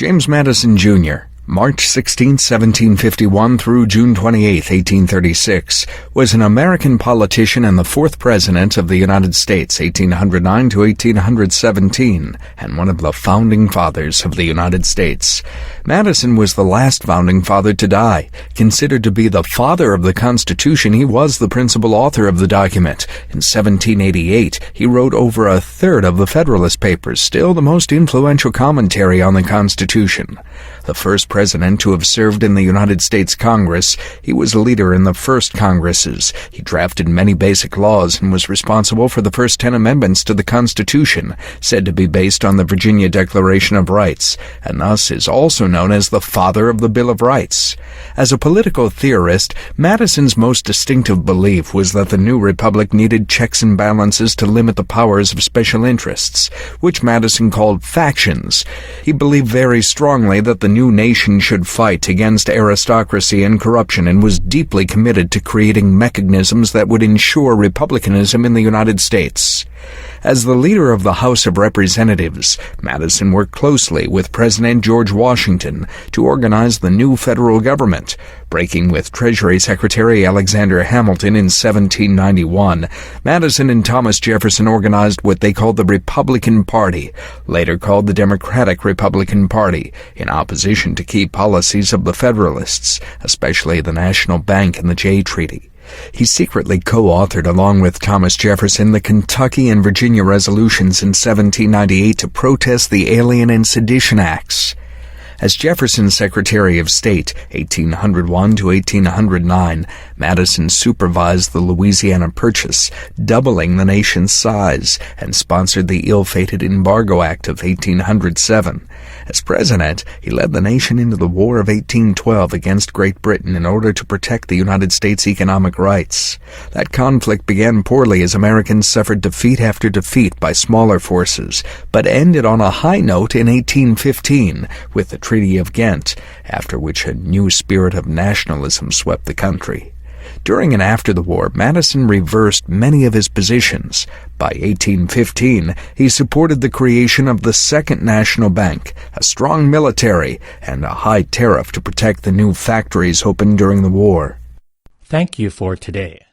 James Madison, Jr., March 16, 1751 through June 28, 1836, was an American politician and the fourth President of the United States, 1809 to 1817, and one of the founding fathers of the United States. Madison was the last founding father to die. Considered to be the father of the Constitution, he was the principal author of the document. In 1788, he wrote over a third of the Federalist Papers, still the most influential commentary on the Constitution. The first president to have served in the United States Congress, he was a leader in the first Congresses. He drafted many basic laws and was responsible for the first 10 amendments to the Constitution, said to be based on the Virginia Declaration of Rights, and thus is also known as the father of the Bill of Rights. As a political theorist, Madison's most distinctive belief was that the new republic needed checks and balances to limit the powers of special interests, which Madison called factions. He believed very strongly that the new nation should fight against aristocracy and corruption, and was deeply committed to creating mechanisms that would ensure republicanism in the United States. As the leader of the House of Representatives, Madison worked closely with President George Washington to organize the new federal government. Breaking with Treasury Secretary Alexander Hamilton in 1791, Madison and Thomas Jefferson organized what they called the Republican Party, later called the Democratic Republican Party, in opposition to key policies of the Federalists, especially the National Bank and the Jay Treaty. He secretly co-authored along with Thomas Jefferson the Kentucky and Virginia resolutions in 1798 to protest the Alien and Sedition Acts. As Jefferson's Secretary of State, 1801 to 1809, Madison supervised the Louisiana Purchase, doubling the nation's size, and sponsored the ill-fated Embargo Act of 1807. As president, he led the nation into the War of 1812 against Great Britain in order to protect the United States' economic rights. That conflict began poorly as Americans suffered defeat after defeat by smaller forces, but ended on a high note in 1815 with the Treaty of Ghent, after which a new spirit of nationalism swept the country. During and after the war, Madison reversed many of his positions. By 1815, he supported the creation of the Second National Bank, a strong military, and a high tariff to protect the new factories opened during the war. Thank you for today.